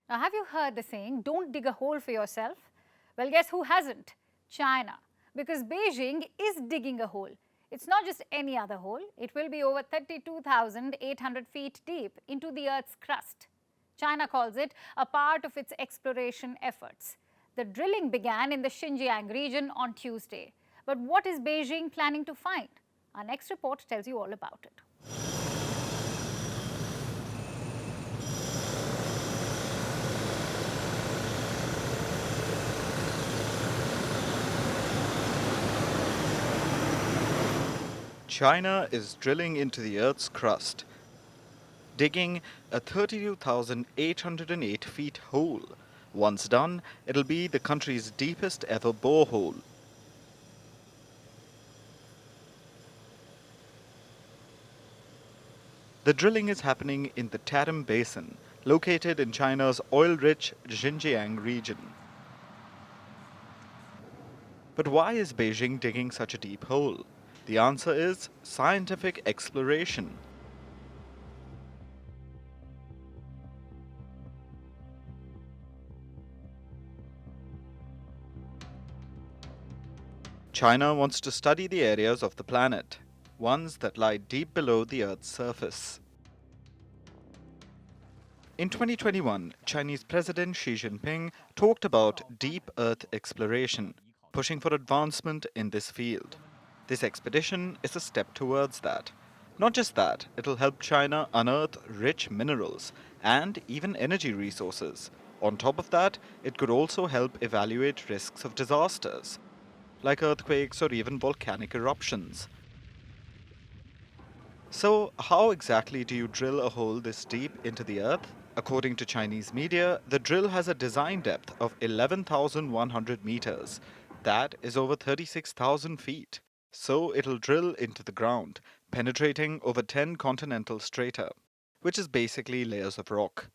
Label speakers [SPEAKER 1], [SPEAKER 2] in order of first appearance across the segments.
[SPEAKER 1] Now, have you heard the saying, don't dig a hole for yourself? Well, guess who hasn't? China. Because Beijing is digging a hole. It's not just any other hole. It will be over 32,800 feet deep into the Earth's crust. China calls it a part of its exploration efforts. The drilling began in the Xinjiang region on Tuesday. But what is Beijing planning to find? Our next report tells you all about it.
[SPEAKER 2] China is drilling into the Earth's crust, digging a 32,808 feet hole. Once done, it'll be the country's deepest ever borehole. The drilling is happening in the Tarim Basin, located in China's oil-rich Xinjiang region. But why is Beijing digging such a deep hole? The answer is scientific exploration. China wants to study the areas of the planet, ones that lie deep below the Earth's surface. In 2021, Chinese President Xi Jinping talked about deep Earth exploration, pushing for advancement in this field. This expedition is a step towards that. Not just that, it'll help China unearth rich minerals and even energy resources. On top of that, it could also help evaluate risks of disasters, like earthquakes or even volcanic eruptions. So, how exactly do you drill a hole this deep into the Earth? According to Chinese media, the drill has a design depth of 11,100 meters. That is over 36,000 feet. So it'll drill into the ground, penetrating over 10 continental strata, which is basically layers of rock.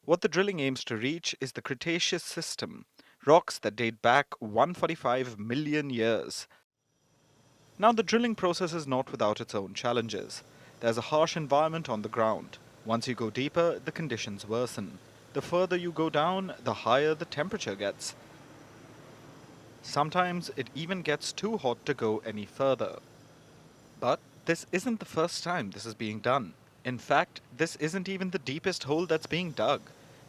[SPEAKER 2] What the drilling aims to reach is the Cretaceous system, rocks that date back 145 million years. Now, the drilling process is not without its own challenges. There's a harsh environment on the ground. Once you go deeper, the conditions worsen. The further you go down, the higher the temperature gets. Sometimes it even gets too hot to go any further. But this isn't the first time this is being done. In fact, this isn't even the deepest hole that's being dug.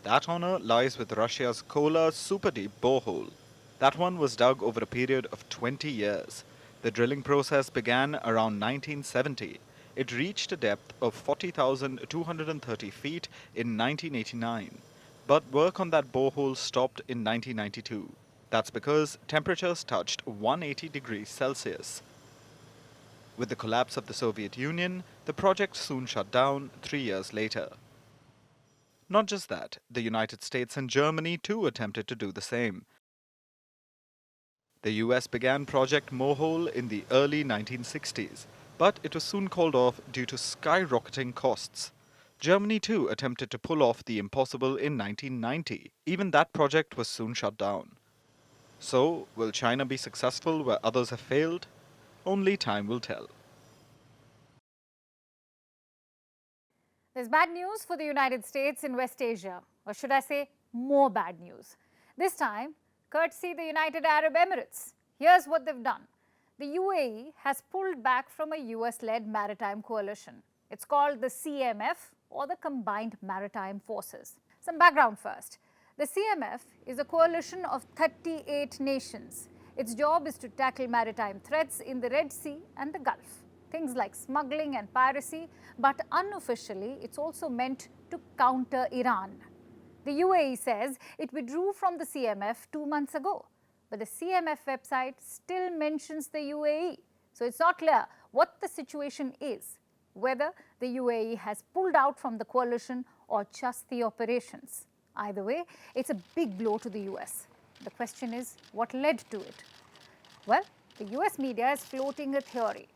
[SPEAKER 2] That honor lies with Russia's Kola super deep borehole. That one was dug over a period of 20 years. The drilling process began around 1970. It reached a depth of 40,230 feet in 1989. But work on that borehole stopped in 1992. That's because temperatures touched 180 degrees Celsius. With the collapse of the Soviet Union, the project soon shut down 3 years later. Not just that, the United States and Germany too attempted to do the same. The US began Project Mohole in the early 1960s, but it was soon called off due to skyrocketing costs. Germany too attempted to pull off the impossible in 1990. Even that project was soon shut down. So, will China be successful where others have failed? Only time will tell.
[SPEAKER 1] There's bad news for the United States in West Asia, or should I say, more bad news. This time, courtesy the United Arab Emirates. Here's what they've done. The UAE has pulled back from a US-led maritime coalition. It's called the CMF, or the Combined Maritime Forces. Some background first. The CMF is a coalition of 38 nations. Its job is to tackle maritime threats in the Red Sea and the Gulf. Things like smuggling and piracy, but unofficially, it's also meant to counter Iran. The UAE says it withdrew from the CMF 2 months ago, but the CMF website still mentions the UAE. So it's not clear what the situation is, whether the UAE has pulled out from the coalition or just the operations. Either way, it's a big blow to the US. The question is, what led to it? Well, the US media is floating a theory.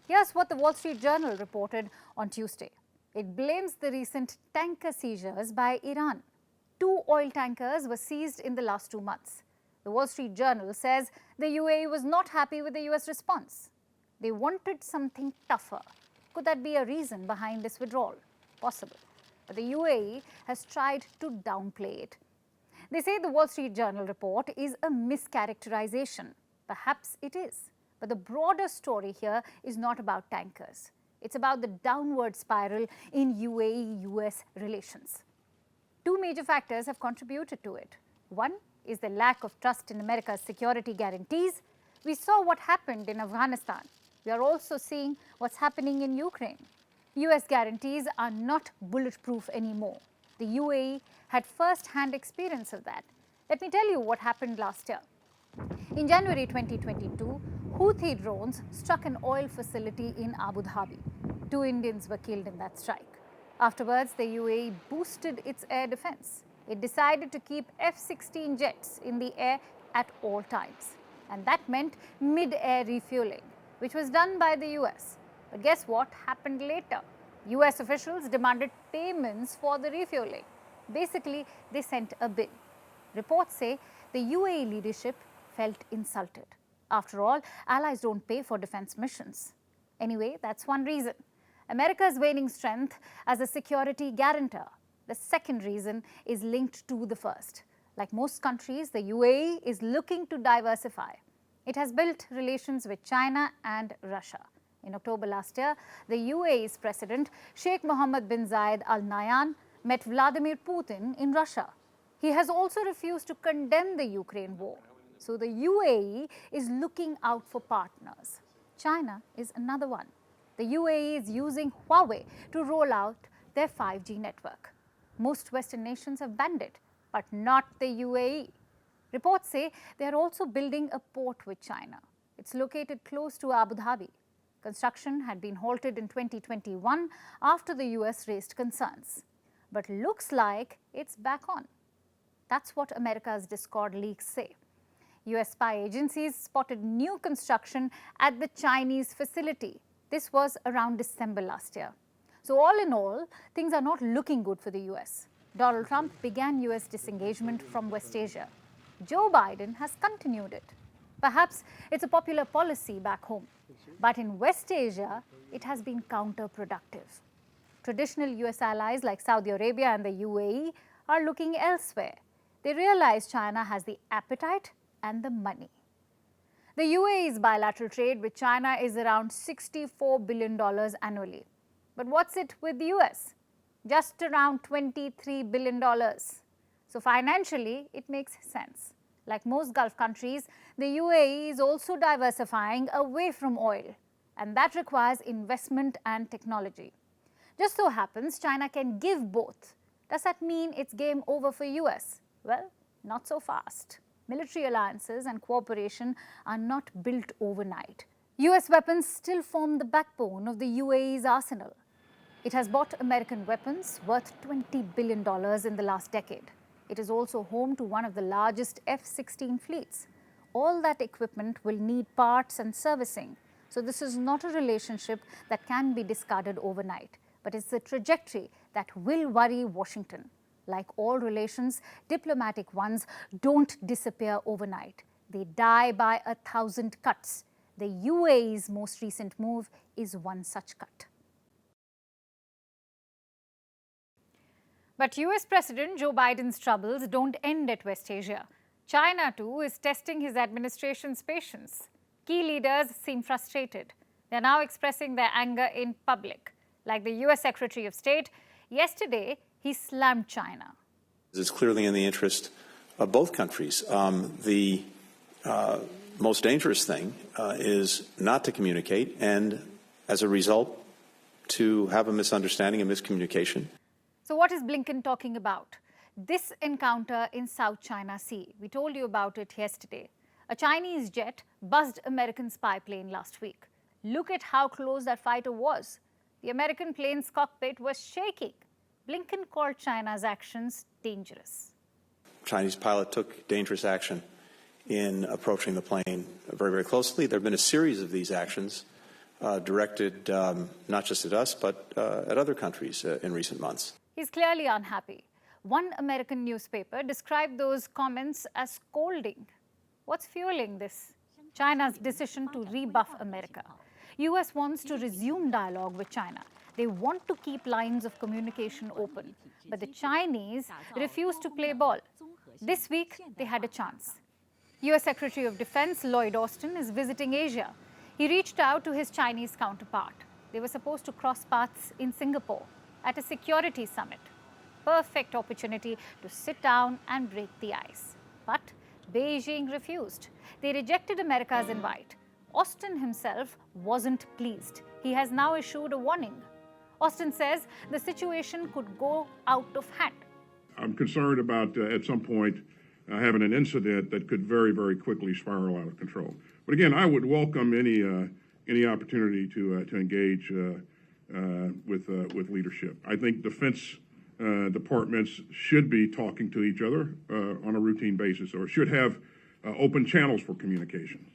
[SPEAKER 1] Here's what the Wall Street Journal reported on Tuesday. It blames the recent tanker seizures by Iran. 2 oil tankers were seized in the last 2 months. The Wall Street Journal says the UAE was not happy with the US response. They wanted something tougher. Could that be a reason behind this withdrawal? Possible. But the UAE has tried to downplay it. They say the Wall Street Journal report is a mischaracterization. Perhaps it is. But the broader story here is not about tankers. It's about the downward spiral in UAE-US relations. Two major factors have contributed to it. One is the lack of trust in America's security guarantees. We saw what happened in Afghanistan. We are also seeing what's happening in Ukraine. US guarantees are not bulletproof anymore. The UAE had first-hand experience of that. Let me tell you what happened last year. In January 2022, Houthi drones struck an oil facility in Abu Dhabi. 2 Indians were killed in that strike. Afterwards, the UAE boosted its air defense. It decided to keep F-16 jets in the air at all times. And that meant mid-air refueling, which was done by the US. But guess what happened later? US officials demanded payments for the refueling. Basically, they sent a bill. Reports say the UAE leadership felt insulted. After all, allies don't pay for defense missions. Anyway, that's one reason. America's waning strength as a security guarantor. The second reason is linked to the first. Like most countries, the UAE is looking to diversify. It has built relations with China and Russia. In October last year, the UAE's president, Sheikh Mohammed bin Zayed Al Nahyan, met Vladimir Putin in Russia. He has also refused to condemn the Ukraine war. So the UAE is looking out for partners. China is another one. The UAE is using Huawei to roll out their 5G network. Most Western nations have banned it, but not the UAE. Reports say they are also building a port with China. It's located close to Abu Dhabi. Construction had been halted in 2021 after the US raised concerns. But looks like it's back on. That's what America's Discord leaks say. US spy agencies spotted new construction at the Chinese facility. This was around December last year. So all in all, things are not looking good for the US. Donald Trump began US disengagement from West Asia. Joe Biden has continued it. Perhaps it's a popular policy back home. But in West Asia, it has been counterproductive. Traditional US allies like Saudi Arabia and the UAE are looking elsewhere. They realize China has the appetite and the money. The UAE's bilateral trade with China is around $64 billion annually. But what's it with the US? Just around $23 billion. So financially, it makes sense. Like most Gulf countries, the UAE is also diversifying away from oil, and that requires investment and technology. Just so happens China can give both. Does that mean it's game over for US? Well, not so fast. Military alliances and cooperation are not built overnight. US weapons still form the backbone of the UAE's arsenal. It has bought American weapons worth $20 billion in the last decade. It is also home to one of the largest F-16 fleets. All that equipment will need parts and servicing. So this is not a relationship that can be discarded overnight, but it's a trajectory that will worry Washington. Like all relations, diplomatic ones don't disappear overnight. They die by 1,000 cuts. The UAE's most recent move is one such cut. But US President Joe Biden's troubles don't end at West Asia. China, too, is testing his administration's patience. Key leaders seem frustrated. They're now expressing their anger in public. Like the US Secretary of State, yesterday he slammed China.
[SPEAKER 3] It's clearly in the interest of both countries. The most dangerous thing is not to communicate and, as a result, to have a misunderstanding, a miscommunication.
[SPEAKER 1] So what is Blinken talking about? This encounter in South China Sea. We told you about it yesterday. A Chinese jet buzzed American spy plane last week. Look at how close that fighter was. The American plane's cockpit was shaking. Blinken called China's actions dangerous.
[SPEAKER 3] Chinese pilot took dangerous action in approaching the plane very, very closely. There have been a series of these actions directed not just at us, but at other countries in recent months.
[SPEAKER 1] He's clearly unhappy. One American newspaper described those comments as scolding. What's fueling this? China's decision to rebuff America. US wants to resume dialogue with China. They want to keep lines of communication open. But the Chinese refuse to play ball. This week, they had a chance. U.S. Secretary of Defense Lloyd Austin is visiting Asia. He reached out to his Chinese counterpart. They were supposed to cross paths in Singapore at a security summit. Perfect opportunity to sit down and break the ice. But Beijing refused. They rejected America's invite. Austin himself wasn't pleased. He has now issued a warning. Austin says the situation could go out of hand.
[SPEAKER 4] I'm concerned about, at some point, having an incident that could very, very quickly spiral out of control. But again, I would welcome any opportunity to engage with leadership. I think defense departments should be talking to each other on a routine basis, or should have open channels for communication.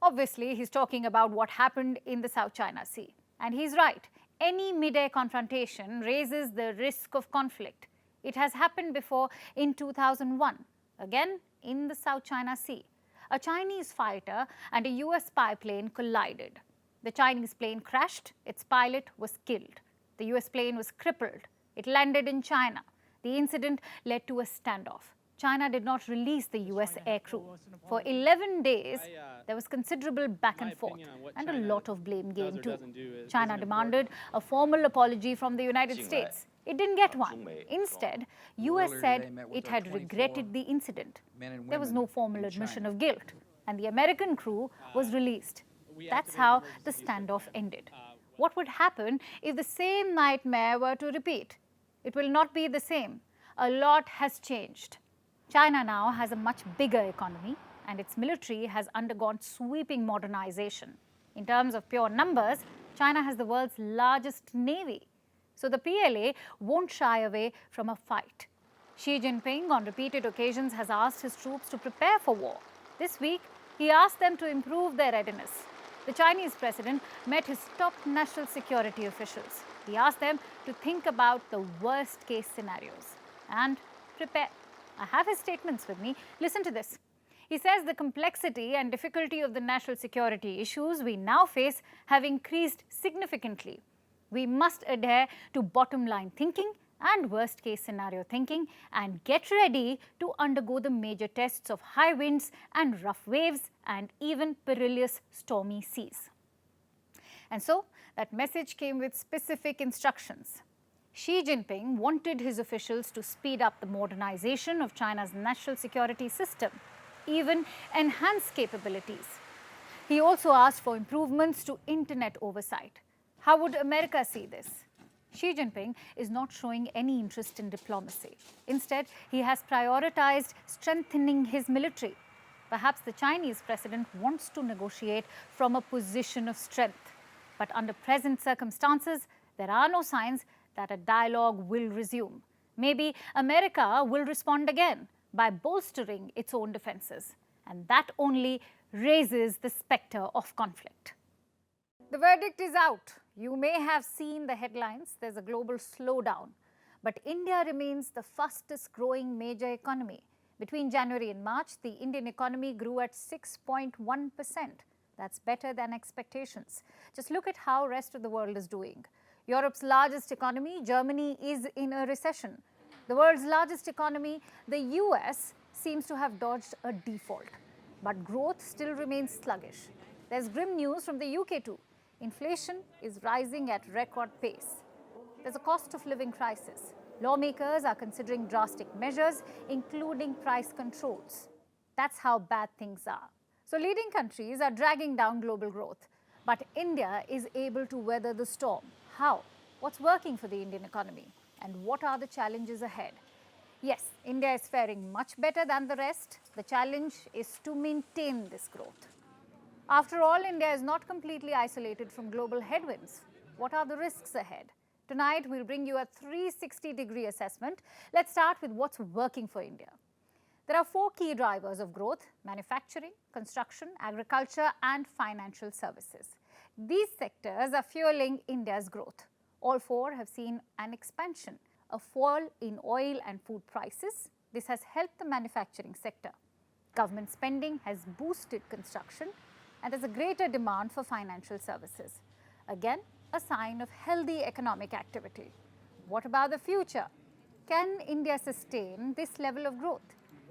[SPEAKER 1] Obviously, he's talking about what happened in the South China Sea. And he's right. Any mid-air confrontation raises the risk of conflict. It has happened before in 2001, again in the South China Sea. A Chinese fighter and a US spy plane collided. The Chinese plane crashed, its pilot was killed. The US plane was crippled. It landed in China. The incident led to a standoff. China did not release the US aircrew. For 11 days, there was considerable back and forth and a lot of blame game too. China demanded a formal apology from the United States. It didn't get one. Instead, US said it had regretted the incident. There was no formal admission of guilt, and the American crew was released. That's how the standoff ended. What would happen if the same nightmare were to repeat? It will not be the same. A lot has changed. China now has a much bigger economy, and its military has undergone sweeping modernization. In terms of pure numbers, China has the world's largest navy. So the PLA won't shy away from a fight. Xi Jinping on repeated occasions has asked his troops to prepare for war. This week, he asked them to improve their readiness. The Chinese president met his top national security officials. He asked them to think about the worst case scenarios and prepare. I have his statements with me. Listen to this. He says the complexity and difficulty of the national security issues we now face have increased significantly. We must adhere to bottom line thinking and worst case scenario thinking and get ready to undergo the major tests of high winds and rough waves and even perilous stormy seas. And so that message came with specific instructions. Xi Jinping wanted his officials to speed up the modernization of China's national security system, even enhance capabilities. He also asked for improvements to internet oversight. How would America see this? Xi Jinping is not showing any interest in diplomacy. Instead, he has prioritized strengthening his military. Perhaps the Chinese president wants to negotiate from a position of strength. But under present circumstances, there are no signs that a dialogue will resume. Maybe America will respond again by bolstering its own defenses. And that only raises the specter of conflict. The verdict is out. You may have seen the headlines. There's a global slowdown. But India remains the fastest growing major economy. Between January and March, the Indian economy grew at 6.1%. That's better than expectations. Just look at how the rest of the world is doing. Europe's largest economy, Germany, is in a recession. The world's largest economy, the US, seems to have dodged a default. But growth still remains sluggish. There's grim news from the UK too. Inflation is rising at record pace. There's a cost of living crisis. Lawmakers are considering drastic measures, including price controls. That's how bad things are. So leading countries are dragging down global growth. But India is able to weather the storm. How? What's working for the Indian economy? And what are the challenges ahead? Yes, India is faring much better than the rest. The challenge is to maintain this growth. After all, India is not completely isolated from global headwinds. What are the risks ahead? Tonight, we'll bring you a 360-degree assessment. Let's start with what's working for India. There are 4 key drivers of growth: manufacturing, construction, agriculture, and financial services. These sectors are fueling India's growth. All 4 have seen an expansion, a fall in oil and food prices. This has helped the manufacturing sector. Government spending has boosted construction, and there's a greater demand for financial services. Again, a sign of healthy economic activity. What about the future? Can India sustain this level of growth?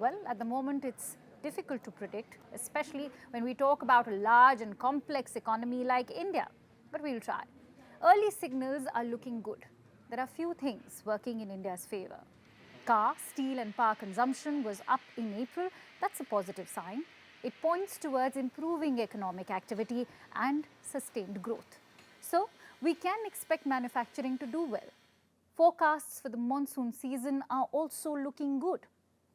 [SPEAKER 1] Well, at the moment it's difficult to predict, especially when we talk about a large and complex economy like India. But we'll try. Early signals are looking good. There are few things working in India's favour. Car, steel and power consumption was up in April. That's a positive sign. It points towards improving economic activity and sustained growth. So, we can expect manufacturing to do well. Forecasts for the monsoon season are also looking good.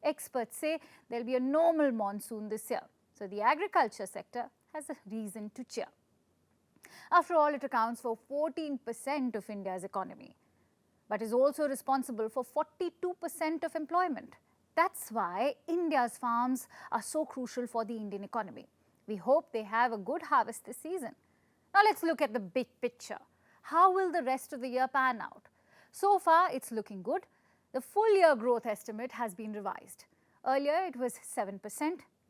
[SPEAKER 1] Experts say there will be a normal monsoon this year. So, the agriculture sector has a reason to cheer. After all, it accounts for 14% of India's economy, but is also responsible for 42% of employment. That's why India's farms are so crucial for the Indian economy. We hope they have a good harvest this season. Now let's look at the big picture. How will the rest of the year pan out? So far, it's looking good. The full year growth estimate has been revised. Earlier, it was 7%.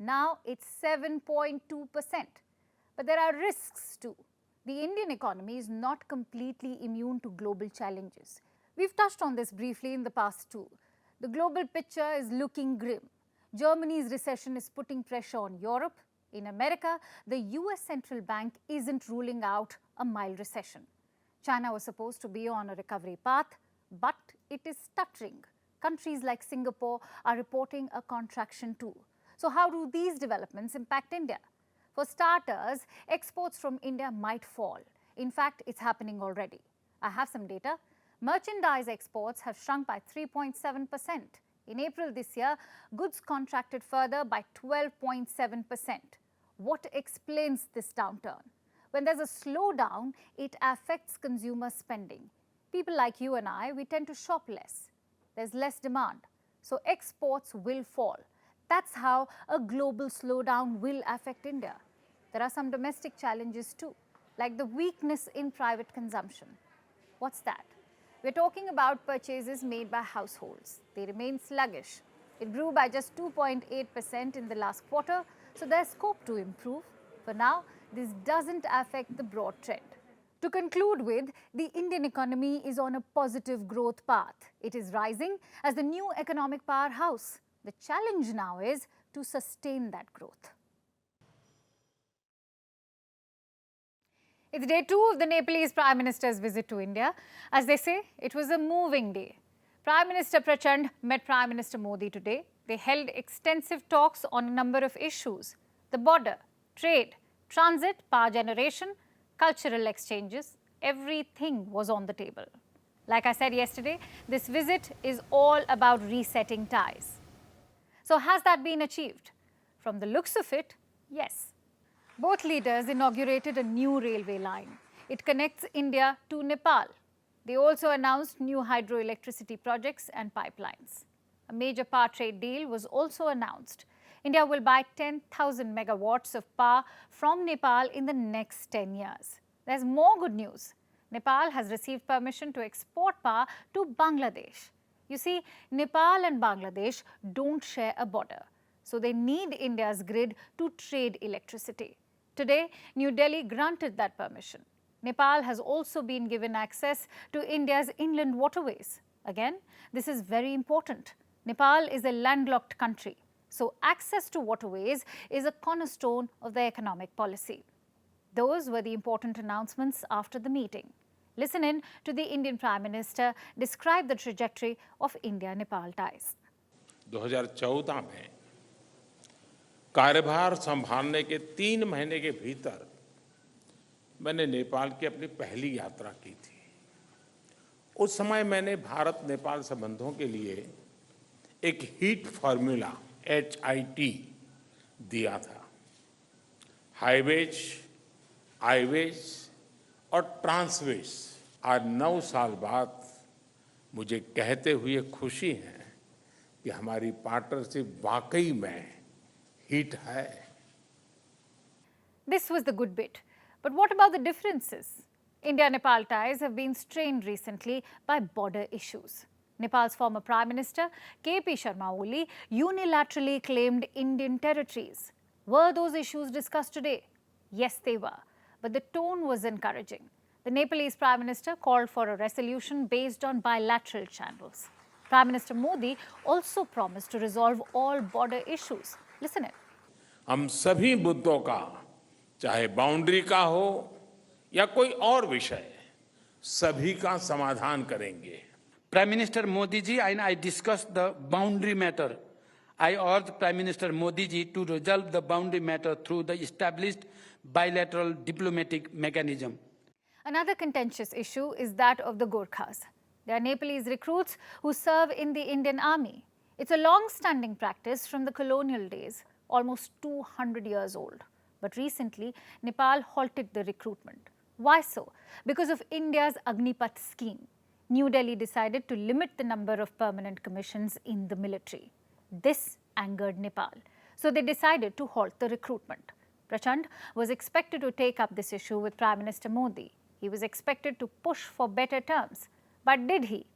[SPEAKER 1] Now, it's 7.2%. But there are risks too. The Indian economy is not completely immune to global challenges. We've touched on this briefly in the past too. The global picture is looking grim. Germany's recession is putting pressure on Europe. In America, the US Central Bank isn't ruling out a mild recession. China was supposed to be on a recovery path, but it is stuttering. Countries like Singapore are reporting a contraction too. So how do these developments impact India? For starters, exports from India might fall. In fact, it's happening already. I have some data. Merchandise exports have shrunk by 3.7%. In April this year, goods contracted further by 12.7%. What explains this downturn? When there's a slowdown, it affects consumer spending. People like you and I, we tend to shop less. There's less demand, so exports will fall. That's how a global slowdown will affect India. There are some domestic challenges too, like the weakness in private consumption. What's that? We're talking about purchases made by households. They remain sluggish. It grew by just 2.8% in the last quarter, so there's scope to improve. For now, this doesn't affect the broad trend. To conclude with, the Indian economy is on a positive growth path. It is rising as the new economic powerhouse. The challenge now is to sustain that growth. It's day 2 of the Nepalese Prime Minister's visit to India. As they say, it was a moving day. Prime Minister Prachand met Prime Minister Modi today. They held extensive talks on a number of issues: the border, trade, transit, power generation, cultural exchanges. Everything was on the table. Like I said yesterday, this visit is all about resetting ties. So has that been achieved? From the looks of it, yes. Both leaders inaugurated a new railway line. It connects India to Nepal. They also announced new hydroelectricity projects and pipelines. A major power trade deal was also announced. India will buy 10,000 megawatts of power from Nepal in the next 10 years. There's more good news. Nepal has received permission to export power to Bangladesh. You see, Nepal and Bangladesh don't share a border, so they need India's grid to trade electricity. Today, New Delhi granted that permission. Nepal has also been given access to India's inland waterways. Again, this is very important. Nepal is a landlocked country, so access to waterways is a cornerstone of their economic policy. Those were the important announcements after the meeting. Listen in to the Indian Prime Minister describe the trajectory of India-Nepal ties.
[SPEAKER 5] 2014 में कार्यभार संभालने के 3 महीने के भीतर मैंने नेपाल की अपनी पहली यात्रा की थी। उस समय मैंने भारत नेपाल संबंधों के लिए एक हीट फार्मूला HIT दिया था। हाईवेज, आईवेज और ट्रांसवेज आज 9 साल बाद मुझे कहते हुए खुशी है कि हमारी पार्टनरशिप वाकई में हिट है।
[SPEAKER 1] This was the good bit. But what about the differences? India-Nepal ties have been strained recently by border issues. Nepal's former Prime Minister, KP Sharma Oli, unilaterally claimed Indian territories. Were those issues discussed today? Yes, they were. But the tone was encouraging. The Nepalese Prime Minister called for a resolution based on bilateral channels. Prime Minister Modi also promised to resolve all border issues. Listen in.
[SPEAKER 5] हम सभी मुद्दों का, चाहे boundary का हो या कोई और विषय, सभी का समाधान करेंगे.
[SPEAKER 6] Prime Minister Modi ji and I discussed the boundary matter. I urge Prime Minister Modi ji to resolve the boundary matter through the established bilateral diplomatic mechanism.
[SPEAKER 1] Another contentious issue is that of the Gorkhas. They are Nepalese recruits who serve in the Indian Army. It's a long-standing practice from the colonial days, almost 200 years old. But recently, Nepal halted the recruitment. Why so? Because of India's Agnipath scheme. New Delhi decided to limit the number of permanent commissions in the military. This angered Nepal, so they decided to halt the recruitment. Prachand was expected to take up this issue with Prime Minister Modi. He was expected to push for better terms. But did he?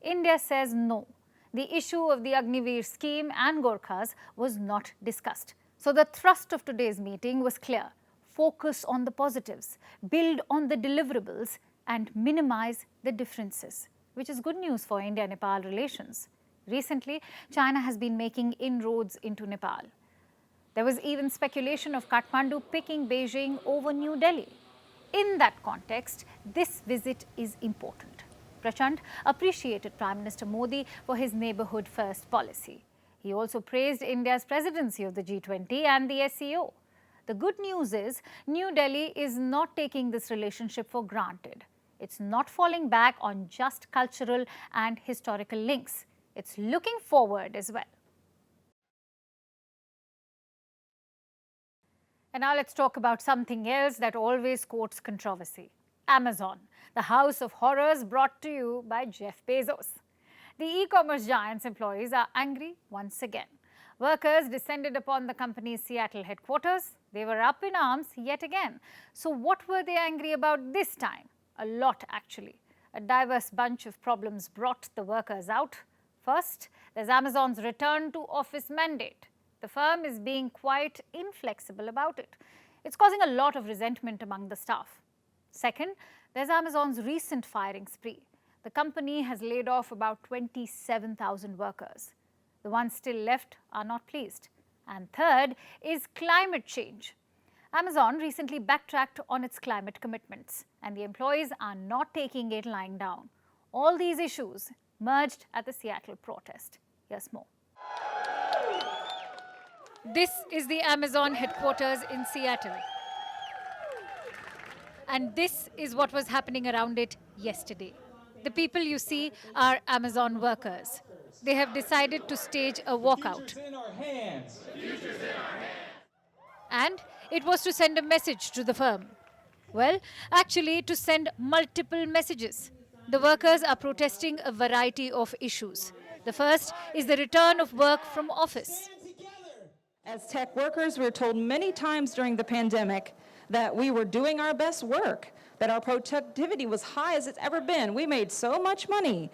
[SPEAKER 1] India says no. The issue of the Agniveer scheme and Gorkhas was not discussed. So the thrust of today's meeting was clear. Focus on the positives, build on the deliverables, and minimize the differences, which is good news for India-Nepal relations. Recently, China has been making inroads into Nepal. There was even speculation of Kathmandu picking Beijing over New Delhi. In that context, this visit is important. Prachand appreciated Prime Minister Modi for his neighbourhood first policy. He also praised India's presidency of the G20 and the SCO. The good news is, New Delhi is not taking this relationship for granted. It's not falling back on just cultural and historical links. It's looking forward as well. And now let's talk about something else that always courts controversy. Amazon, the house of horrors brought to you by Jeff Bezos. The e-commerce giant's employees are angry once again. Workers descended upon the company's Seattle headquarters. They were up in arms yet again. So what were they angry about this time? A lot, actually. A diverse bunch of problems brought the workers out. First, there's Amazon's return to office mandate. The firm is being quite inflexible about it. It's causing a lot of resentment among the staff. Second, there's Amazon's recent firing spree. The company has laid off about 27,000 workers. The ones still left are not pleased. And third is climate change. Amazon recently backtracked on its climate commitments, and the employees are not taking it lying down. All these issues merged at the Seattle protest. Here's more. This is the Amazon headquarters in Seattle. And this is what was happening around it yesterday. The people you see are Amazon workers. They have decided to stage a walkout. And it was to send a message to the firm. Well, actually to send multiple messages. The workers are protesting a variety of issues. The first is the return of work from office.
[SPEAKER 7] As tech workers, we were told many times during the pandemic that we were doing our best work, that our productivity was high as it's ever been. We made so much money.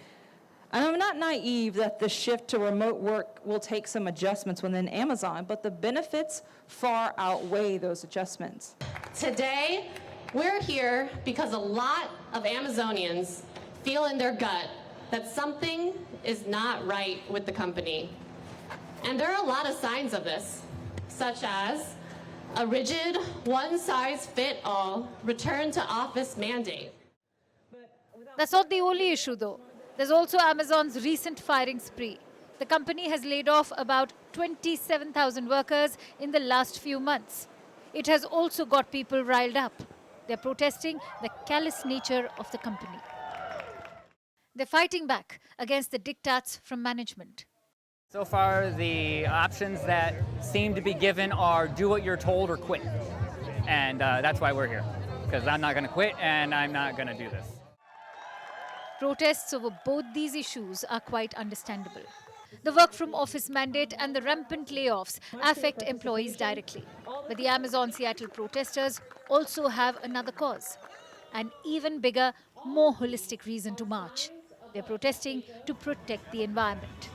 [SPEAKER 7] And I'm not naive that the shift to remote work will take some adjustments within Amazon, but the benefits far outweigh those adjustments.
[SPEAKER 8] Today, we're here because a lot of Amazonians feel in their gut that something is not right with the company. And there are a lot of signs of this, such as a rigid, one-size-fits-all return to office mandate.
[SPEAKER 1] That's not the only issue, though. There's also Amazon's recent firing spree. The company has laid off about 27,000 workers in the last few months. It has also got people riled up. They're protesting the callous nature of the company. They're fighting back against the diktats from management.
[SPEAKER 9] So far, the options that seem to be given are do what you're told or quit. And that's why we're here, because I'm not going to quit and I'm not going to do this.
[SPEAKER 1] Protests over both these issues are quite understandable. The work from office mandate and the rampant layoffs affect employees directly. But the Amazon Seattle protesters also have another cause, an even bigger, more holistic reason to march. They're protesting to protect the environment.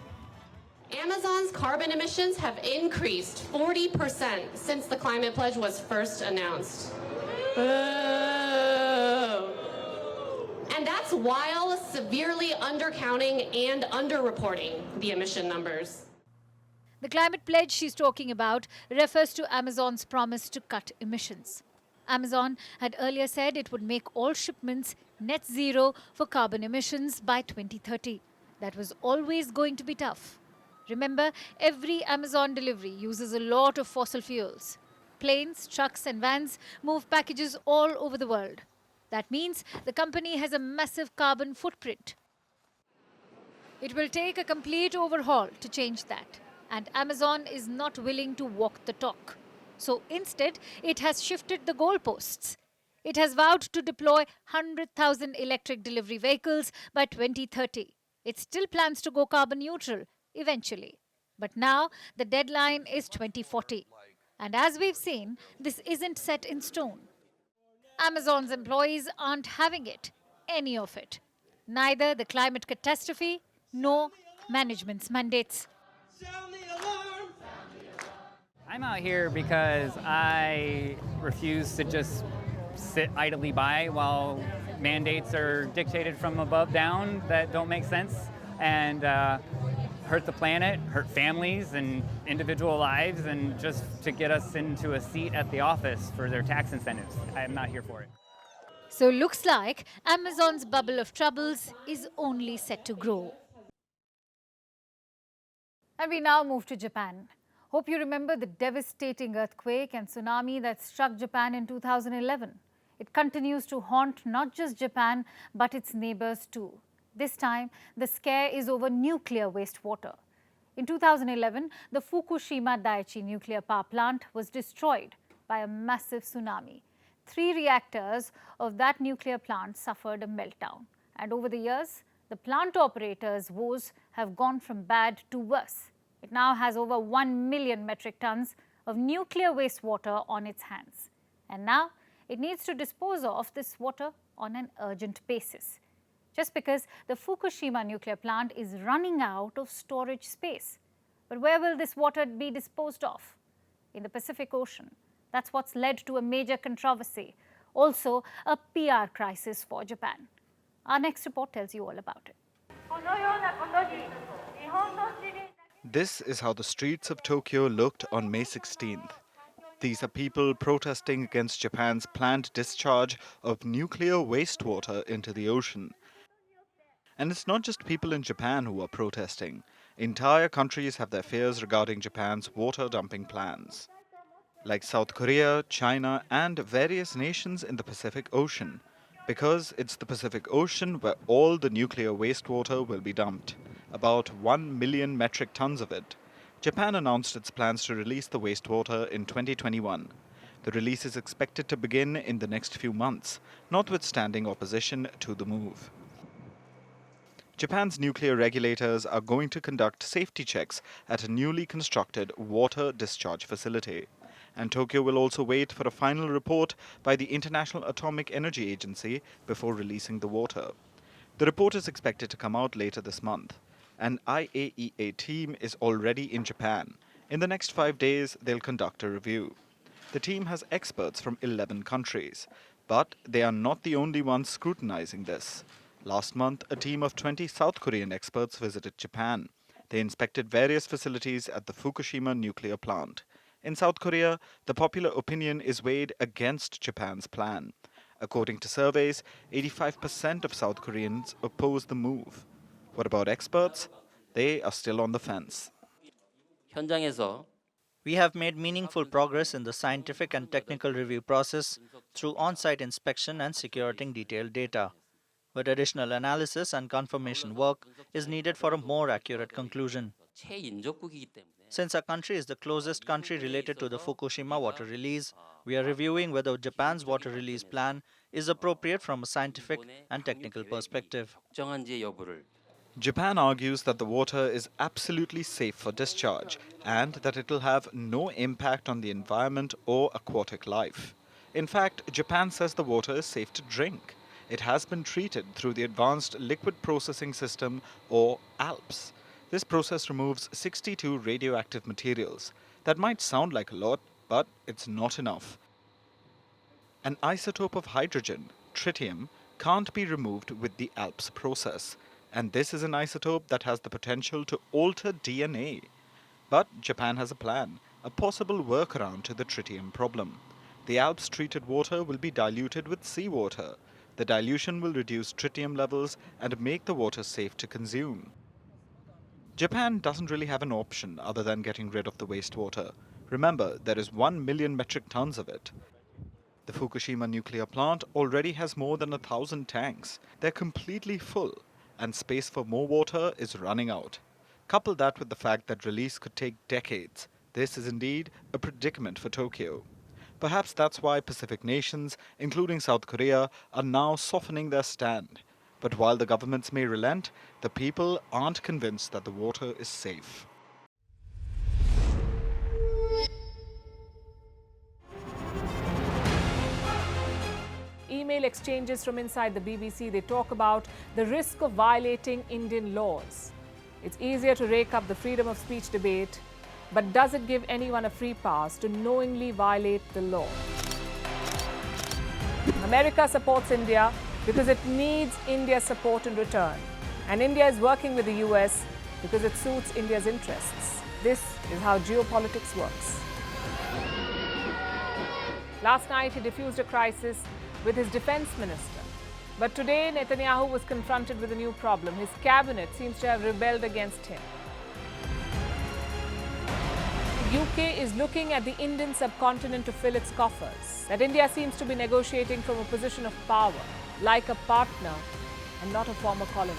[SPEAKER 8] Amazon's carbon emissions have increased 40% since the climate pledge was first announced. And that's That's while severely undercounting and underreporting the emission numbers.
[SPEAKER 1] The climate pledge she's talking about refers to Amazon's promise to cut emissions. Amazon had earlier said it would make all shipments net zero for carbon emissions by 2030. That was always going to be tough. Remember, every Amazon delivery uses a lot of fossil fuels. Planes, trucks and vans move packages all over the world. That means the company has a massive carbon footprint. It will take a complete overhaul to change that. And Amazon is not willing to walk the talk. So instead, it has shifted the goalposts. It has vowed to deploy 100,000 electric delivery vehicles by 2030. It still plans to go carbon neutral eventually. But now the deadline is 2040. And as we've seen, this isn't set in stone. Amazon's employees aren't having it, any of it. Neither the climate catastrophe nor management's mandates.
[SPEAKER 9] I'm out here because I refuse to just sit idly by while mandates are dictated from above down that don't make sense and hurt the planet, hurt families and individual lives, and just to get us into a seat at the office for their tax incentives. I'm not here for it.
[SPEAKER 1] So looks like Amazon's bubble of troubles is only set to grow. And we now move to Japan. Hope you remember the devastating earthquake and tsunami that struck Japan in 2011. It continues to haunt not just Japan, but its neighbors too. This time, the scare is over nuclear wastewater. In 2011, the Fukushima Daiichi nuclear power plant was destroyed by a massive tsunami. 3 reactors of that nuclear plant suffered a meltdown. And over the years, the plant operators' woes have gone from bad to worse. It now has over 1 million metric tons of nuclear wastewater on its hands. And now, it needs to dispose of this water on an urgent basis. Just because the Fukushima nuclear plant is running out of storage space. But where will this water be disposed of? In the Pacific Ocean. That's what's led to a major controversy. Also, a PR crisis for Japan. Our next report tells you all about it.
[SPEAKER 2] This is how the streets of Tokyo looked on May 16th. These are people protesting against Japan's planned discharge of nuclear wastewater into the ocean. And it's not just people in Japan who are protesting. Entire countries have their fears regarding Japan's water dumping plans, like South Korea, China, and various nations in the Pacific Ocean, because it's the Pacific Ocean where all the nuclear wastewater will be dumped, about 1 million metric tons of it. Japan announced its plans to release the wastewater in 2021. The release is expected to begin in the next few months, notwithstanding opposition to the move. Japan's nuclear regulators are going to conduct safety checks at a newly constructed water discharge facility. And Tokyo will also wait for a final report by the International Atomic Energy Agency before releasing the water. The report is expected to come out later this month. An IAEA team is already in Japan. In the next 5 days, they'll conduct a review. The team has experts from 11 countries, but they are not the only ones scrutinizing this. Last month, a team of 20 South Korean experts visited Japan. They inspected various facilities at the Fukushima nuclear plant. In South Korea, the popular opinion is weighed against Japan's plan. According to surveys, 85% of South Koreans oppose the move. What about experts? They are still on the fence.
[SPEAKER 10] We have made meaningful progress in the scientific and technical review process through on-site inspection and securing detailed data. But additional analysis and confirmation work is needed for a more accurate conclusion. Since our country is the closest country related to the Fukushima water release, we are reviewing whether Japan's water release plan is appropriate from a scientific and technical perspective.
[SPEAKER 2] Japan argues that the water is absolutely safe for discharge and that it will have no impact on the environment or aquatic life. In fact, Japan says the water is safe to drink. It has been treated through the Advanced Liquid Processing System, or ALPS. This process removes 62 radioactive materials. That might sound like a lot, but it's not enough. An isotope of hydrogen, tritium, can't be removed with the ALPS process, and this is an isotope that has the potential to alter DNA. But Japan has a plan, a possible workaround to the tritium problem. The ALPS treated water will be diluted with seawater. The dilution will reduce tritium levels and make the water safe to consume. Japan doesn't really have an option other than getting rid of the wastewater. Remember, there is 1 million metric tons of it. The Fukushima nuclear plant already has more than 1,000 tanks. They're completely full, and space for more water is running out. Couple that with the fact that release could take decades. This is indeed a predicament for Tokyo. Perhaps that's why Pacific nations, including South Korea, are now softening their stand. But while the governments may relent, the people aren't convinced that the water is safe.
[SPEAKER 11] Email exchanges from inside the BBC, they talk about the risk of violating Indian laws. It's easier to rake up the freedom of speech debate, but does it give anyone a free pass to knowingly violate the law? America supports India because it needs India's support in return. And India is working with the US because it suits India's interests. This is how geopolitics works. Last night, he diffused a crisis with his defense minister. But today, Netanyahu was confronted with a new problem. His cabinet seems to have rebelled against him. The UK is looking at the Indian subcontinent to fill its coffers. That India seems to be negotiating from a position of power, like a partner and not a former colony.